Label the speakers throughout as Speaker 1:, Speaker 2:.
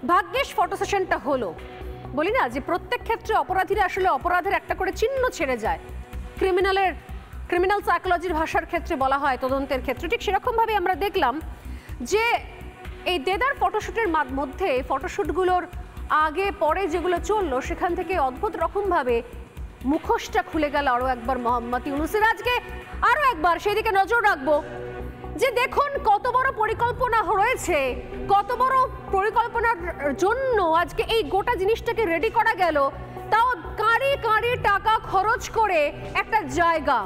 Speaker 1: ভাগ্যেশ photo সেশনটা হলো। বলি না যে প্রত্যেক ক্ষেত্রে অপরাধীরা আসলে অপরাধের একটা করে চিহ্ন ছেড়ে যায়। ক্রিমিনাল সাইকোলজির ভাষার ক্ষেত্রে বলা হয় তদন্তের ক্ষেত্রে, ঠিক সেরকমভাবে আমরা দেখলাম যে এই দেদার ফটোশ্যুটের মধ্যে ফটোশ্যুটগুলোর আগে পরে যেগুলো চললো সেখান থেকে অদ্ভুত রকমভাবে মুখোশটা খুলে গেল আরও একবার মোহাম্মদ ইউনূসের। আজকে আরও একবার সেই দিকে নজর রাখবো যে দেখুন কত বড় পরিকল্পনা রয়েছে, কত বড় পরিকল্পনার জন্য আজকে এই গোটা জিনিসটাকে রেডি করা গেল, তাও কাঁড়ি কাঁড়ি টাকা খরচ করে একটা জায়গা।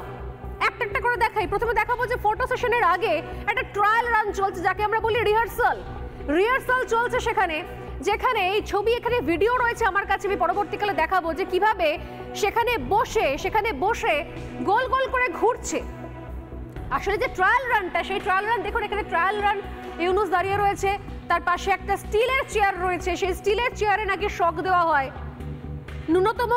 Speaker 1: একটা একটা করে দেখাই। প্রথমে দেখাবো যে ফটো সেশনের আগে একটা ট্রায়াল রান চলছে, যাকে আমরা বলি রিহার্সাল চলছে সেখানে, যেখানে এই ছবি এখানে ভিডিও রয়েছে আমার কাছে, আমি পরবর্তীকালে দেখাবো যে কিভাবে সেখানে বসে গোল গোল করে ঘুরছে। আসলে যে ট্রায়াল রানটা, সেই ট্রায়াল রান দেখুন, এখানে ট্রায়াল রান ইউনূস দাঁড়িয়ে রয়েছে, তার পাশে একটা স্টিলের চেয়ার রয়েছে, সেই স্টিলের চেয়ারে নাকি শক দেওয়া হয়। ন্যূনতম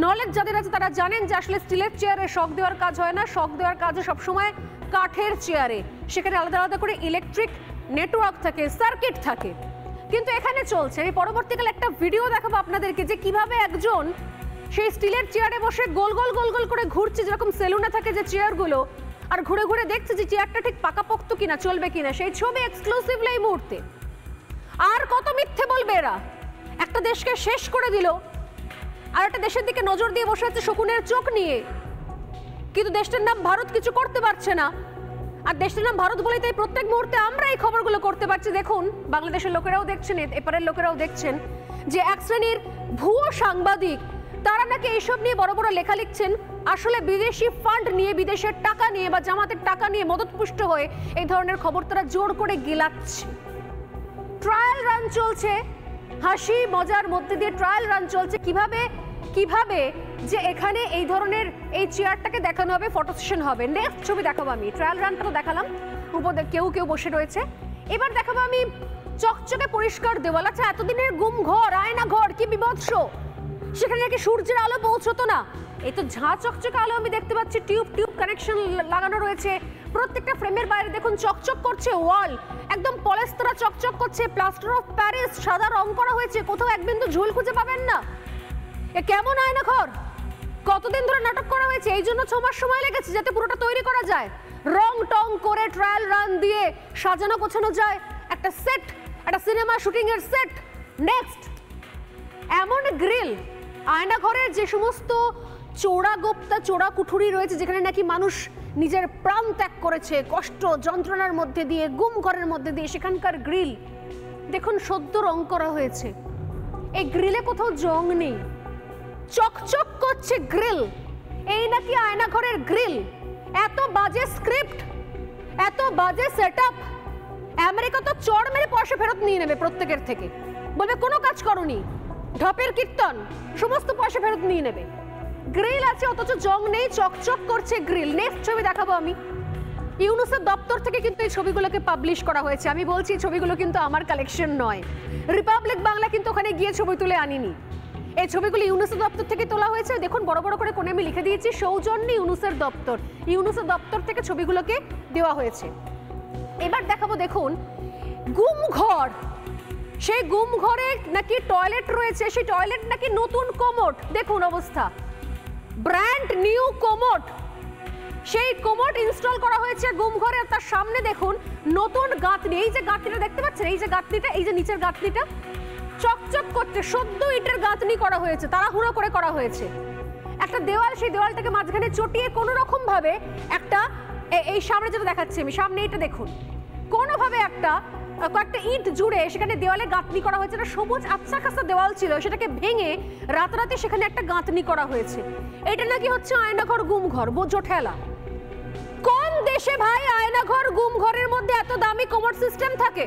Speaker 1: নলেজ যাদের আছে তারা জানেন যে আসলে স্টিলের চেয়ারে শক দেওয়ার কাজ হয় না, শক দেওয়ার কাজ সবসময় কাঠের চেয়ারে, সেখানে আলাদা আলাদা করে ইলেকট্রিক নেটওয়ার্ক থাকে, সার্কিট থাকে। কিন্তু এখানে চলছে, এই পরবর্তীকালে একটা ভিডিও দেখাবো আপনাদেরকে যে কিভাবে একজন সেই স্টিলের চেয়ারে বসে গোল গোল গোল গোল করে ঘুরছে, যেরকম সেলুনে থাকে যে চেয়ারগুলো, আর ঘুরে ঘুরে দেখছে যে চেয়ারটা ঠিক পাকাপোক্ত কিনা, চলবে কিনা। সেই ছবি এক্সক্লুসিভলি এই মুহূর্তে। আর কত মিথ্যে বলবে এরা, একটা দেশকে শেষ করে দিল আর একটা দেশের দিকে নজর দিয়ে বসে আছে শকুনের চোখ নিয়ে, কিন্তু দেশটার নাম ভারত কিছু করতে পারছে না। আর দেশটার নাম ভারত বলেই তাই প্রত্যেক মুহূর্তে আমরা এই খবরগুলো করতে পারছি। দেখুন বাংলাদেশের লোকেরাও দেখছেন, এপারের লোকেরাও দেখছেন যে এক শ্রেণীর ভুয়ো সাংবাদিক তারা নাকি এইসব নিয়ে বড় বড় লেখা লিখছেন, আসলে বিদেশি ফান্ড নিয়ে, বিদেশের টাকা নিয়ে বা জামাতের টাকা নিয়ে মদতপুষ্ট হয়ে এই ধরনের খবর তারা জোর করে গিলাচ্ছে। ট্রায়াল রান চলছে, হাসি মজার মধ্যে দিয়ে ট্রায়াল রান চলছে, কিভাবে যে এখানে এই ধরনের এই চেয়ারটাকে দেখানো হবে, ফটো সেশন হবে। নেক্সট ছবি দেখাবো আমি, ট্রায়াল রানটা তো দেখালাম, উপরে কেউ বসে রয়েছে। এবার দেখাবো আমি চকচকে পরিষ্কার দেওয়াল। আচ্ছা, এতদিনের গুম ঘর, আয়না ঘর, কি বিভৎস, সেখানে নাকি সূর্যের আলো পৌঁছতো না। এই তো ঝাঁ চকচকে আলো আমি দেখতে পাচ্ছি, টিউব কানেকশন লাগানো রয়েছে প্রত্যেকটা ফ্রেমের বাইরে। দেখুন চকচক করছে ওয়াল, একদম পলেস্তরা চকচক করছে, প্লাস্টার অফ প্যারিস সাদা রং করা হয়েছে, কোথাও এক বিন্দু ঝুল খুঁজে পাবেন না। এ কেমন আয়না ঘর, কতদিন ধরে নাটক করা হয়েছে, এই জন্য 6 মাস সময় লেগেছে যাতে পুরোটা তৈরি করা যায়, রং টং করে ট্রায়াল রান দিয়ে সাজানো গোছানো যায় একটা সেট, একটা সিনেমা শুটিং এর সেট। নেক্সট এমন গ্রিল, আয়না ঘরের যে সমস্ত চোরা কুঠুরি রয়েছে, যেখানে নাকি মানুষ নিজের প্রাণ ত্যাগ করেছে কষ্ট যন্ত্রণার মধ্যে দিয়ে, গুম ঘরের মধ্যে দিয়ে, সেখানকার গ্রিল দেখুন সদ্য রং করা হয়েছে। এই গ্রিলে কোথাও জং নেই, চকচক করছে গ্রিল। এই নাকি আয়না ঘরের গ্রিল। এত বাজে স্ক্রিপ্ট, এত বাজে সেটআপ, আমেরিকা তো চড় মেরে পয়সা ফেরত নিয়ে নেবে প্রত্যেকের থেকে, বলবে কোনো কাজ করনি, ঢপের কীর্তন, সমস্ত পয়সা ফেরত নিয়ে নেবে। গ্রিল আছে অথচ জং নেই, চকচক করছে গ্রিল। নেক্সট ছবি দেখাবো আমি, ইউনূসের দপ্তর থেকে কিন্তু এই ছবিগুলোকে পাবলিশ করা হয়েছে। আমি বলছি ছবিগুলো কিন্তু আমার কালেকশন নয়, রিপাবলিক বাংলা কিন্তু ওখানে গিয়ে ছবি তুলে আনিনি, এই ছবিগুলো ইউনূসের দপ্তর থেকে তোলা হয়েছে। দেখুন বড় বড় করে কোণে আমি লিখে দিয়েছি সৌজন্য ইউনূসের দপ্তর থেকে ছবিগুলোকে দেওয়া হয়েছে। এবার দেখাবো দেখুন গুম ঘর, সেই গুম ঘরে নাকি টয়লেট রয়েছে, সেই টয়লেট নাকি নতুন কোমোড, দেখুন অবস্থা, ব্র্যান্ড নিউ কোমোড, সেই কোমোড ইনস্টল করা হয়েছে গুম ঘরে। তার সামনে দেখুন নতুন গাঁথনি, এই যে গাঁথনিটা দেখতে পাচ্ছেন, এই যে গাঁথনিটা, এই যে নিচের গাঁথনিটা চকচক করছে, সদ্য ইটের গাঁথনি করা হয়েছে, তাড়াহুড়ো করে করা হয়েছে। একটা দেওয়াল, সেই দেওয়ালটাকে মাঝখানে চটিয়ে কোনো রকম ভাবে একটা, এই সামনে যেটা দেখাচ্ছি আমি, সামনে এটা দেখুন, কোনোভাবে কয়েকটা ইট জুড়ে সেখানে দেওয়ালে গাঁথনি করা হয়েছে। একটা সবুজ আচ্ছা খাসা দেওয়াল ছিল, সেটাকে ভেঙে রাতারাতি সেখানে একটা গাঁথনি করা হয়েছে। এটা নাকি হচ্ছে আয়নাঘর গুম ঘর, বোঝো ঠেলা। কোন দেশে ভাই আয়নাঘর গুম ঘরের মধ্যে এত দামি কোমোড সিস্টেম থাকে?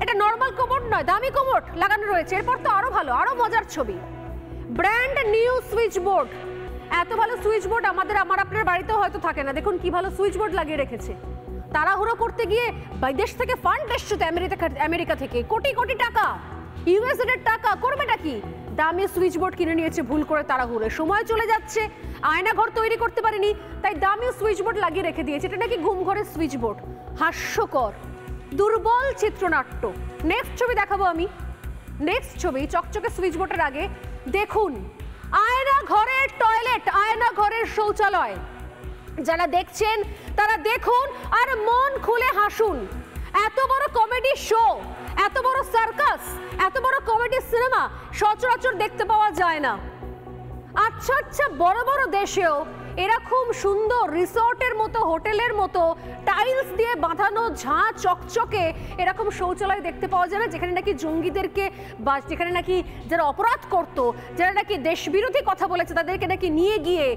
Speaker 1: এটা নর্মাল কোমোড নয়, দামি কোমোড লাগানো রয়েছে। এরপর তো আরো ভালো, আরো মজার ছবি, ব্র্যান্ড নিউ সুইচ বোর্ড। এত ভালো সুইচ বোর্ড আমার আপনার বাড়িতেও হয়তো থাকে না। দেখুন কি ভালো সুইচ বোর্ড লাগিয়ে রেখেছে। তাড়াহুড়ো করতে গিয়ে বিদেশ থেকে ফান্ড এসছে তো, আমেরিকা থেকে কোটি কোটি টাকা, ইউএসএ এর টাকা, করবেটা কি? দামি সুইচ বোর্ড কিনে নিয়েছে ভুল করে, তাড়াহুড়ো, সময় চলে যাচ্ছে, আয়না ঘর তৈরি করতে পারেনি, তাই দামি সুইচ বোর্ড লাগিয়ে রেখে দিয়েছে। এটা নাকি গুম ঘরের সুইচ বোর্ড। হাস্যকর, দুর্বল চিত্রনাট্য। নেক্সট ছবি দেখাবো আমি, নেক্সট ছবি চকচকে সুইচ বোর্ডের আগে দেখুন আয়না ঘরের টয়লেট, আয়না ঘরের শৌচালয়। যারা দেখছেন তারা দেখুন আর মন খুলে হাসুন। এত বড় কমেডি শো, এত বড় সার্কাস, এত বড় কমেডি সিনেমা সচরাচর দেখতে পাওয়া যায় না। আচ্ছা আচ্ছা বড় বড় দেশেও এরকম সুন্দর রিসর্টের মতো, হোটেলের মতো টাইলস দিয়ে বাঁধানো ঝাঁ চকচকে এরকম শৌচালয় দেখতে পাওয়া যায় না, যেখানে নাকি জঙ্গিদেরকে বা যেখানে নাকি যারা অপরাধ করত, যারা নাকি দেশবিরোধী কথা বলেছে তাদেরকে নাকি নিয়ে গিয়ে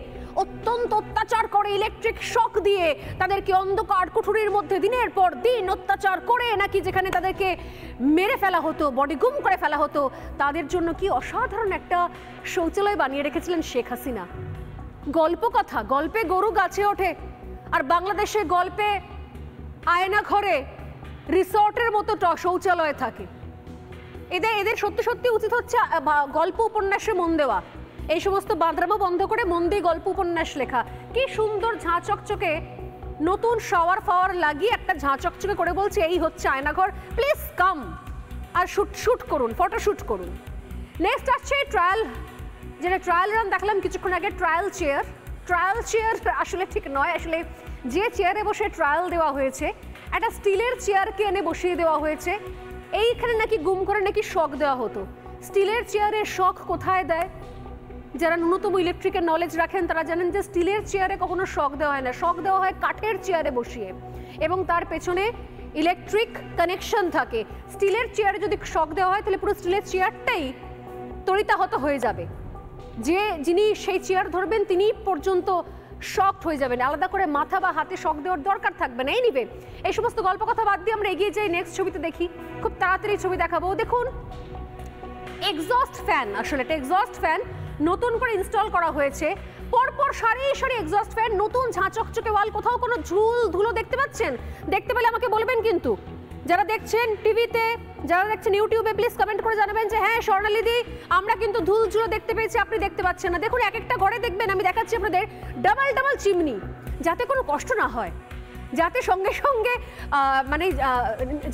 Speaker 1: অত্যন্ত অত্যাচার করে ইলেকট্রিক শক দিয়ে তাদেরকে অন্ধকার কুঠুরির মধ্যে দিনের পর দিন অত্যাচার করে নাকি যেখানে তাদেরকে মেরে ফেলা হতো, বডি গুম করে ফেলা হতো, তাদের জন্য কি অসাধারণ একটা শৌচালয় বানিয়ে রেখেছিলেন শেখ হাসিনা। গল্প কথা, গল্পে গরু গাছে ওঠে, আর বাংলাদেশে গল্পে আয়না ঘরে রিসর্টের মতো শৌচালয় থাকে। এদের সত্যি সত্যি উচিত হচ্ছে গল্প উপন্যাসে মন দেওয়া, এই সমস্ত বাঁদরামো বন্ধ করে মন দিয়ে গল্প উপন্যাস লেখা। কি সুন্দর ঝাঁ চকচকে নতুন শাওয়ার ফাওয়ার লাগিয়ে একটা ঝাঁ চকচকে করে বলছে এই হচ্ছে Aynaghor, please come R shoot করুন, ফটো শুট করুন। নেক্সট আসছে ট্রায়াল, যেটা ট্রায়াল রান দেখলাম কিছুক্ষণ আগে, ট্রায়াল চেয়ার। ট্রায়াল চেয়ার আসলে ঠিক নয়, আসলে যে চেয়ারে বসে ট্রায়াল দেওয়া হয়েছে একটা স্টিলের চেয়ারকে এনে বসিয়ে দেওয়া হয়েছে। এইখানে নাকি গুম করে নাকি শক দেওয়া হতো। স্টিলের চেয়ারের শক কোথায় দেয়? যারা ন্যূনতম ইলেকট্রিকের নলেজ রাখেন তারা জানেন যে স্টিলের চেয়ারে কখনো শক দেওয়া হয় না, শক দেওয়া হয় কাঠের চেয়ারে বসিয়ে, এবং তার পেছনে ইলেকট্রিক কানেকশন থাকে। স্টিলের চেয়ারে যদি শক দেওয়া হয় তাহলে পুরো স্টিলের চেয়ারটাই তড়িতাহত হয়ে যাবে, যিনি সেই চেয়ার ধরবেন তিনি পর্যন্ত শকড হয়ে যাবেন, আলাদা করে মাথা বা হাতে শক দেওয়ার দরকার থাকবে না। এই নিবে এই সমস্ত গল্প কথা বাদ দিয়ে আমরা এগিয়ে যাই, নেক্সট ছবিতে দেখি। খুব তাড়াতাড়ি ছবি দেখাবো। দেখুন এক্সস্ট ফ্যান, আসলে এটা এক্সস্ট ফ্যান নতুন করে ইনস্টল করা হয়েছে। পরপর সারি সারি এক্সস্ট ফ্যান, নতুন ঝাঁ চকচকে ওয়াল, কোথাও কোনো ঝুল ধুলো দেখতে পাচ্ছেন? দেখতে পেলে আমাকে বলবেন কিন্তু। যারা দেখছেন টিভিতে, যারা দেখছেন ইউটিউবে, প্লিজ কমেন্ট করে জানাবেন যে হ্যাঁ স্বর্ণালীদি আমরা কিন্তু ধুল ঝুলো দেখতে পেয়েছি, আপনি দেখতে পাচ্ছেন না। দেখুন এক একটা ঘরে দেখবেন, আমি দেখাচ্ছি আপনাদের, ডাবল ডাবল চিমনি, যাতে কোনো কষ্ট না হয়, যাতে সঙ্গে সঙ্গে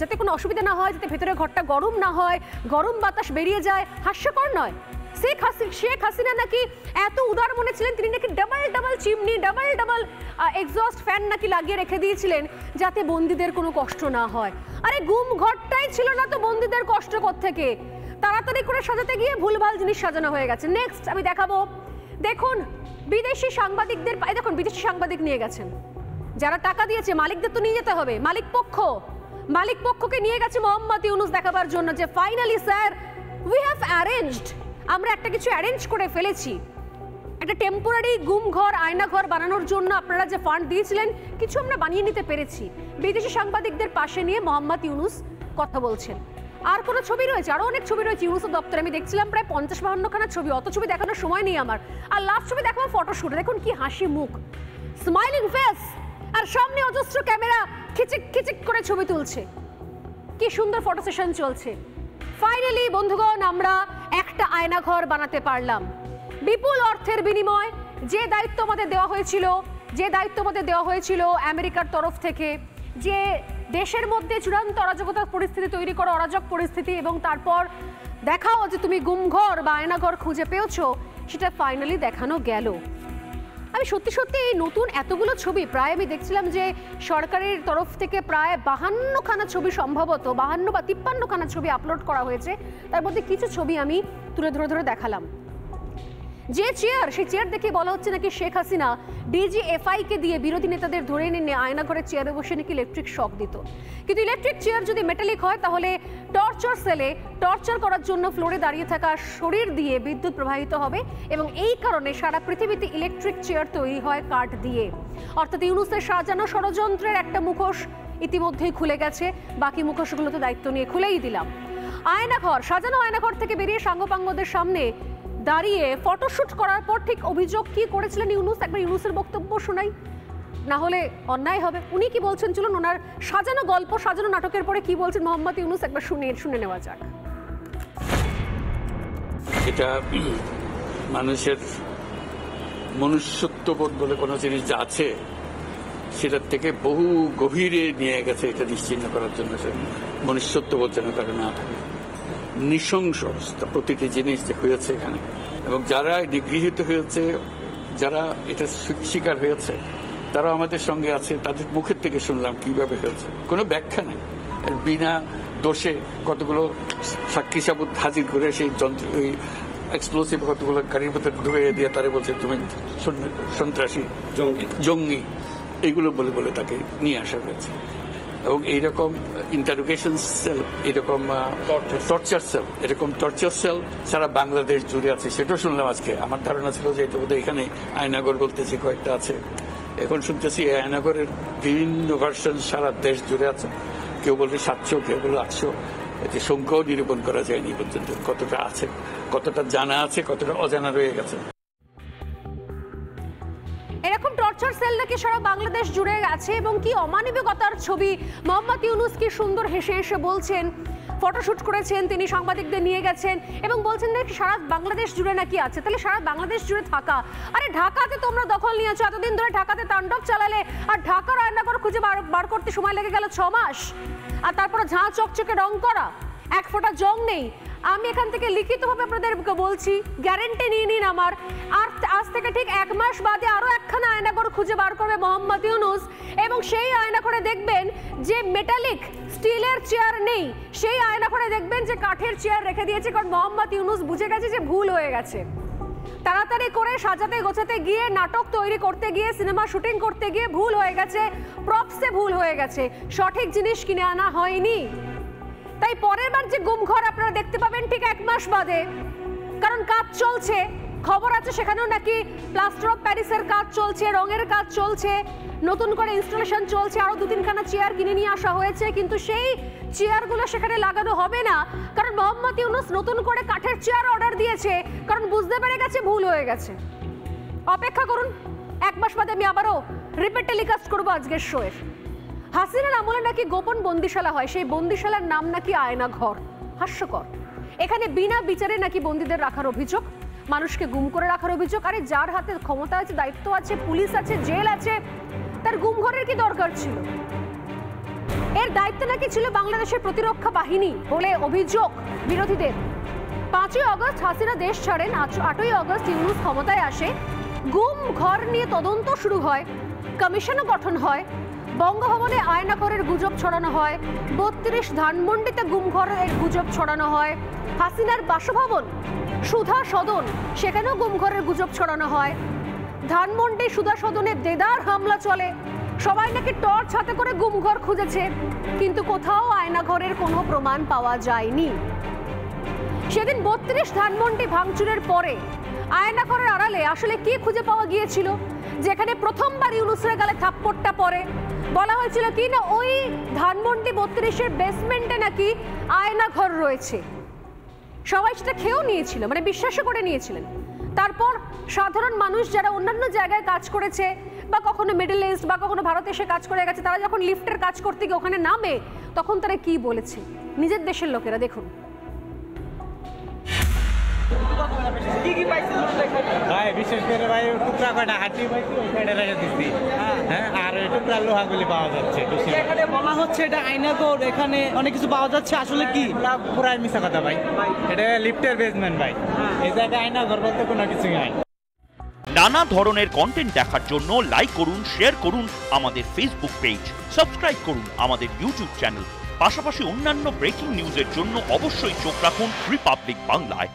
Speaker 1: যাতে কোনো অসুবিধা না হয়, যাতে ভেতরে ঘরটা গরম না হয়, গরম বাতাস বেরিয়ে যায়। হাস্যকর নয়? শেখ হাসিনা নাকি এত উদার মনে ছিলেন, তিনি নাকি double double chimney, double double exhaust fan নাকি লাগিয়ে রেখে দিয়েছিলেন যাতে বন্দীদের কোনো কষ্ট না হয়। আরে গুম ঘরটাই ছিল না তো বন্দীদের কষ্ট কোত্থেকে? তাড়াতাড়ি করে সাজাতে গিয়ে ভুলভাল জিনিস সাজানো হয়ে গেছে। নেক্সট আমি দেখাবো, দেখুন বিদেশি সাংবাদিকদের, দেখুন বিদেশি সাংবাদিক নিয়ে গেছেন, যারা টাকা দিয়েছে মালিকদের তো নিয়ে যেতে হবে, মালিক পক্ষকে নিয়ে গেছে মোহাম্মদ ইউনূস দেখাবার জন্য যে finally sir we have arranged, আমরা একটা কিছু অ্যারেঞ্জ করে ফেলেছি, একটা টেম্পোরারি গুম ঘর, আয়না ঘর বানানোর জন্য আপনারা যে ফান্ড দিয়েছিলেন কিছু আমরা বানিয়ে নিতে পেরেছি। বিদেশি সাংবাদিকদের পাশে নিয়ে মোহাম্মদ ইউনূস কথা বলছেন। আর কোনো ছবি রয়েছে? আরো অনেক ছবি রয়েছে ইউনূসের দপ্তরে, আমি দেখছিলাম প্রায় 50-52খানা ছবি, অত ছবি দেখানোর সময় নেই আমার। আর লাস্ট ছবি দেখাবো ফটোশুট, দেখুন কি হাসি মুখ, স্মাইলিং ফেস, আর সামনে অজস্র ক্যামেরা খিচিক খিচিক করে ছবি তুলছে, কি সুন্দর ফটো সেশন চলছে। ফাইনালি বন্ধুগণ আমরা একটা আয়নাঘর বানাতে পারলাম বিপুল অর্থের বিনিময়। যে দায়িত্ব আমাদের দেওয়া হয়েছিল আমেরিকার তরফ থেকে, যে দেশের মধ্যে চূড়ান্ত অরাজকতার পরিস্থিতি তৈরি করা, অরাজক পরিস্থিতি, এবং তারপর দেখাও যে তুমি গুমঘর বা আয়নাঘর খুঁজে পেয়েছো, সেটা ফাইনালি দেখানো গেল। আমি সত্যি সত্যি এই নতুন এতগুলো ছবি, প্রায় আমি দেখছিলাম যে সরকারের তরফ থেকে প্রায় 52খানা ছবি, সম্ভবত 52 বা 53খানা ছবি আপলোড করা হয়েছে। তার মধ্যে কিছু ছবি আমি তুলে ধরে দেখালাম। যে চেয়ার, সেই চেয়ার দেখে বলা হচ্ছে নাকি শেখ হাসিনা ডিজিএফআই কে দিয়ে বিরোধী নেতাদের ধরে এনে আয়নাঘরের চেয়ারে বসে নাকি ইলেকট্রিক শক দিত। কিন্তু ইলেকট্রিক চেয়ার যদি মেটালিক হয় তাহলে টর্চার সেলে টর্চার করার জন্য ফ্লোরে দাঁড়িয়ে থাকা শরীর দিয়ে বিদ্যুৎ প্রবাহিত হবে, এবং এই কারণে সারা পৃথিবীতে ইলেকট্রিক চেয়ার তৈরি হয় কাঠ দিয়ে। অর্থাৎ ইউনূসের সাজানো ষড়যন্ত্রের একটা মুখোশ ইতিমধ্যেই খুলে গেছে, বাকি মুখোশগুলো তো দায়িত্ব নিয়ে খুলেই দিলাম। আয়নাঘর, সাজানো আয়নাঘর থেকে বেরিয়ে সাঙ্গপাঙ্গদের সামনে দাঁড়িয়ে ফটোশুট করার পর ঠিক অভিযোগ কি করেছিলেন ইউনূস, একবার ইউনূসের বক্তব্য শোনাই, না হলে অন্যায় হবে। উনি কি বলছেন চলুন ওনার সাজানো গল্প, সাজানো নাটকের পরে কি বলছেন মোহাম্মদ ইউনূস একবার শুনে নেওয়া যাক।
Speaker 2: এটা মানুষের মনুষ্যত্ববোধ বলে কোনো জিনিস যা আছে সেটার থেকে বহু গভীরে নিয়ে গেছে, এটা নিশ্চিহ্ন করার জন্য, মনুষ্যত্ববোধ যেন কারো না থাকে। নৃশংস প্রতিটি জিনিস যে হয়েছে এখানে, এবং যারা নিগৃহীত হয়েছে, যারা এটা শিকার হয়েছে, তারা আমাদের সঙ্গে আছে। তাদের মুখের থেকে শুনলাম কিভাবে হয়েছে, কোনো ব্যাখ্যা নেই। বিনা দোষে কতগুলো সাক্ষী সাবুত হাজির করে সেই যন্ত্র, ওই এক্সপ্লোসিভ কতগুলো গাড়ির ভিতরে ঢুকে দিয়ে তারা বলছে তুমি সন্ত্রাসী, জঙ্গি, এইগুলো বলে বলে তাকে নিয়ে আসা হয়েছে। এবং এইরকম ইন্টারোগেশন সেল, এরকম টর্চার সেল, এরকম টর্চার সেল সারা বাংলাদেশ জুড়ে আছে, সেটাও শুনলাম আজকে। আমার ধারণা ছিল যে এটা বোধহয় এখানে আয়নাগর বলতেছি কয়েকটা আছে, এখন শুনতেছি আয়নাগরের বিভিন্ন ভার্সন সারা দেশ জুড়ে আছে। কেউ বলবে 700, কেউ বলবে 800, এতে সংখ্যাও নিরূপণ করা যায়নি পর্যন্ত। কতটা আছে, কতটা জানা আছে, কতটা অজানা রয়ে গেছে।
Speaker 1: এরকম টর্চার সেল নাকি সারা বাংলাদেশ জুড়ে আছে, এবং কি অমানবিকতার ছবি। মোহাম্মদ ইউনূস কি সুন্দর হেসে হেসে বলছেন, ফটোশুট করেছেন, তিনি সাংবাদিকদের নিয়ে গেছেন এবং বলছেন নাকি সারা বাংলাদেশ জুড়ে নাকি আছে। তাহলে সারা বাংলাদেশ জুড়ে থাকা, আরে ঢাকাতে তোমরা দখল নিয়েছো, এতদিন ধরে ঢাকাতে তাণ্ডব চালালে, আর ঢাকার আয়নাঘর খুঁজে বার করতে সময় লেগে গেল 6 মাস, আর তারপরে ঝাঁ চকচকে রং করা, এক ফোঁটা জং নেই। আমি এখান থেকে লিখিতভাবে আপনাদেরকে বলছি, গ্যারেন্টি নিয়ে নিন আমার, আর আজ থেকে ঠিক 1 মাস বাদে আরো একখানা আয়নাঘর খুঁজে বার করবে মোহাম্মদ ইউনূস, এবং সেই আয়নাঘরে দেখবেন যে মেটালিক স্টিলের চেয়ার নেই, সেই আয়নাঘরে দেখবেন যে কাঠের চেয়ার রেখে দিয়েছে, কারণ মোহাম্মদ ইউনূস বুঝে গেছে যে ভুল হয়ে গেছে। তাড়াতাড়ি করে সাজাতে গোছাতে গিয়ে, নাটক তৈরি করতে গিয়ে, সিনেমা শুটিং করতে গিয়ে ভুল হয়ে গেছে, প্রপসে ভুল হয়ে গেছে, সঠিক জিনিস কিনে আনা হয়নি। তাই পরের বার যে গুমঘর আপনারা দেখতে পাবেন ঠিক 1 মাস বাদে, কারণ কাজ চলছে, খবর আছে সেখানেও নাকি প্লাস্টার অফ প্যারিসের কাজ চলছে, রঙের কাজ চলছে, নতুন করে ইনস্টলেশন চলছে, আরো 2-3 খানা চেয়ার কিনে নিয়ে আসা হয়েছে, কিন্তু সেই চেয়ারগুলো সেখানে লাগানো হবে না, কারণ মোহাম্মদ ইউনূস নতুন করে কাঠের চেয়ার অর্ডার দিয়েছে, কারণ বুঝতে পেরে গেছে ভুল হয়ে গেছে। অপেক্ষা করুন, 1 মাস বাদে আমি আবারও রিপিট টেলিকাস্ট করবো আজকের শোয়ের। হাসিনার আমলে নাকি গোপন বন্দিশালা হয়, সেই বন্দিশালার নাম নাকি আয়নাঘর। হাস্যকর। এখানে বিনা বিচারে নাকি বন্দীদের রাখার অভিযোগ, মানুষকে গুম করে রাখার অভিযোগ। আরে যার হাতে ক্ষমতা আছে, দায়িত্ব আছে, পুলিশ আছে, জেল আছে, তার গুমঘরের কি দরকার ছিল? এর দায়িত্ব নাকি ছিল বাংলাদেশের প্রতিরক্ষা বাহিনী বলে অভিযোগ বিরোধীদের। 5ই আগস্ট হাসিনা দেশ ছাড়েন, 8ই আগস্ট ইউনূস ক্ষমতায় আসে, গুম ঘর নিয়ে তদন্ত শুরু হয়, কমিশনও গঠন হয়, বঙ্গভবনে আয়নাঘরের গুজব ছড়ানো হয়, 32 ধানমন্ডিতে গুমঘরের গুজব ছড়ানো হয়, হাসিনার বাসভবন সুধা সদন, সেখানেও গুমঘরের গুজব ছড়ানো হয়, ধানমন্ডি সুধা সদনে দেদার হামলা চলে, সবাই নাকি টর্চ হাতে করে গুমঘর খুঁজেছে, কিন্তু কোথাও আয়নাঘরের কোনো প্রমাণ পাওয়া যায়নি। সেদিন 32 ধানমন্ডি ভাঙচুরের পরে আয়নাঘরের আড়ালে আসলে কি খুঁজে পাওয়া গিয়েছিল, যেখানে প্রথমবার ইউনূসের গালে থাপ্পড়টা পড়ে? বলা হয়েছিল কি না ওই ধানমন্ডি 32-এর বেসমেন্টে নাকি আয়নাঘর রয়েছে। সবাই সেটা খেয়েও নিয়েছিল, মানে বিশ্বাসও করে নিয়েছিলেন। তারপর সাধারণ মানুষ যারা অন্যান্য জায়গায় কাজ করেছে, বা কখনো মিডল ইস্ট বা কখনো ভারতে এসে কাজ করে গেছে, তারা যখন লিফটের কাজ করতে গিয়ে ওখানে নামে, তখন তারা কি বলেছে নিজের দেশের লোকেরা, দেখুন।
Speaker 3: ভাই বিশেষ করে ভাই টুকরা কয়টা হাঁটি পাইছি, ওই সাইডে রেখে দিচ্ছি। হ্যাঁ, আর টুকরা লোহাগুলি পাওয়া যাচ্ছে।
Speaker 4: এখানে বলা হচ্ছে এটা আয়নাঘর, এখানে অনেক কিছু পাওয়া যাচ্ছে, আসলে কি?
Speaker 3: পুরাই মিশা কথা ভাই, এটা লিফটের বেসমেন্ট ভাই, এই জায়গায় আয়নাঘর বলতে কোনো কিছু নাই।
Speaker 5: নানা ধরনের কন্টেন্ট দেখার জন্য লাইক করুন, শেয়ার করুন আমাদের ফেসবুক পেজ, সাবস্ক্রাইব করুন আমাদের ইউটিউব চ্যানেল। পাশাপাশি অন্যান্য ব্রেকিং নিউজের জন্য অবশ্যই চোখ রাখুন রিপাবলিক বাংলায়।